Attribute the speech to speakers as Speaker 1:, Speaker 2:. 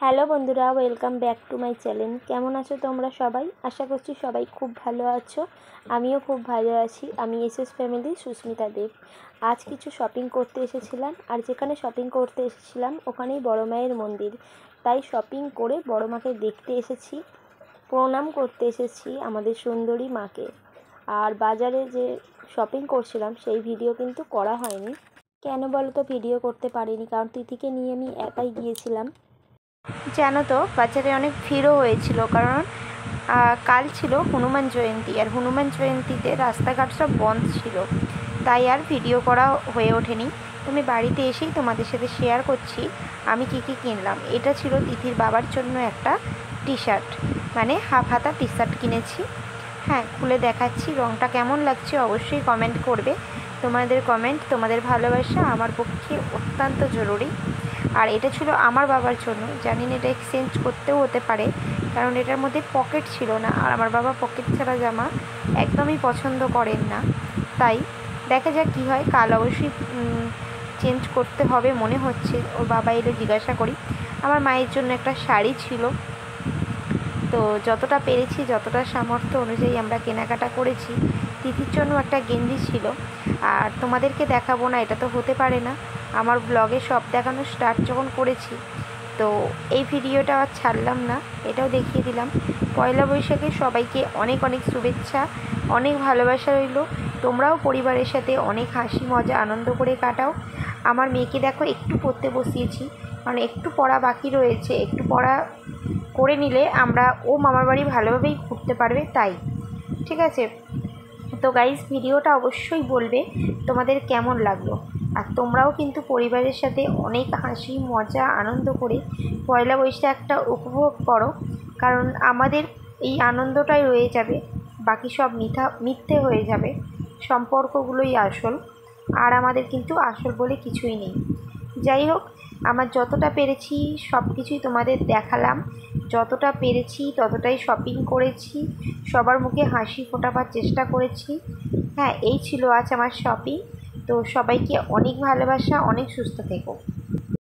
Speaker 1: Hello বন্ধুরা, welcome back to my channel. কেমন আছো তোমরা সবাই? আশা করছি সবাই খুব ভালো আছো। আমিও খুব ভালো আছি। আমি এসএস ফ্যামিলি সুস্মিতা দেব। আজ কিছু শপিং করতে এসেছিলাম, আর যেখানে শপিং করতে এসেছিলাম ওখানেই বড় মায়ের মন্দির। তাই শপিং করে বড় মাকে দেখতে এসেছি, প্রণাম করতে এসেছি আমাদের সুন্দরী মাকে। আর বাজারে যে শপিং করছিলাম সেই ভিডিও কিন্তু করা হয়নি। কেন বলো তো ভিডিও করতে পারিনি? কারণ তিথিকে নিয়ে আমি একাই গিয়েছিলাম। জানো তো, বাজারে অনেক ভিড়ও হয়েছিল, কারণ কাল ছিল হনুমান জয়ন্তী, আর হনুমান জয়ন্তীতে রাস্তাঘাট সব বন্ধ ছিল, তাই আর ভিডিও করা হয়ে ওঠেনি। তুমি বাড়িতে এসেই তোমাদের সাথে শেয়ার করছি আমি কী কিনলাম। এটা ছিল তিথির বাবার জন্য একটা টি শার্ট, মানে হাফ হাতা টি শার্ট কিনেছি। হ্যাঁ, খুলে দেখাচ্ছি। রঙটা কেমন লাগছে অবশ্যই কমেন্ট করবে। তোমাদের কমেন্ট, তোমাদের ভালোবাসা আমার পক্ষে অত্যন্ত জরুরি। আর এটা ছিল আমার বাবার জন্য। জানি না এটা এক্সচেঞ্জ করতেও হতে পারে, কারণ এটার মধ্যে পকেট ছিল না, আর আমার বাবা পকেট ছাড়া জামা একদমই পছন্দ করেন না। তাই দেখা যাক কী হয়। কাল অবশ্যই চেঞ্জ করতে হবে মনে হচ্ছে। ওর বাবা এলে জিজ্ঞাসা করি। আমার মায়ের জন্য একটা শাড়ি ছিল, তো যতটা পেরেছি, যতটা সামর্থ্য অনুযায়ী আমরা কেনাকাটা করেছি। তিথির জন্য একটা গেঞ্জি ছিল, আর তোমাদেরকে দেখাবো না এটা তো হতে পারে না। আমার ব্লগে সব দেখানো স্টার্ট যখন করেছি, তো এই ভিডিওটা আর ছাড়লাম না, এটাও দেখিয়ে দিলাম। পয়লা বৈশাখে সবাইকে অনেক অনেক শুভেচ্ছা, অনেক ভালোবাসা রইল। তোমরাও পরিবারের সাথে অনেক হাসি মজা আনন্দ করে কাটাও। আমার মেয়েকে দেখো একটু পড়তে বসিয়েছি, মানে একটু পড়া বাকি রয়েছে, একটু পড়া করে নিলে ও মামার বাড়ি ভালোভাবেই ঘুরতে পারবে। তাই ঠিক আছে। তো গাইস, ভিডিওটা অবশ্যই বলবে তোমাদের কেমন লাগলো। আর তোমরাও কিন্তু পরিবারের সাথে অনেক হাসি মজা আনন্দ করে পয়লা বৈশাখটা উপভোগ করো, কারণ আমাদের এই আনন্দটাই রয়ে যাবে, বাকি সব মিথ্যে হয়ে যাবে। সম্পর্কগুলোই আসল, আর আমাদের কিন্তু আসল বলে কিছুই নেই। যাই হোক, আমার যতটা পেরেছি সব কিছুই তোমাদের দেখালাম। যতটা পেরেছি ততটাই শপিং করেছি, সবার মুখে হাসি ফোটাবার চেষ্টা করেছি। হ্যাঁ, এই ছিল আজ আমার শপিং। তো সবাইকে অনেক ভালোবাসা, অনেক সুস্থ থেকো।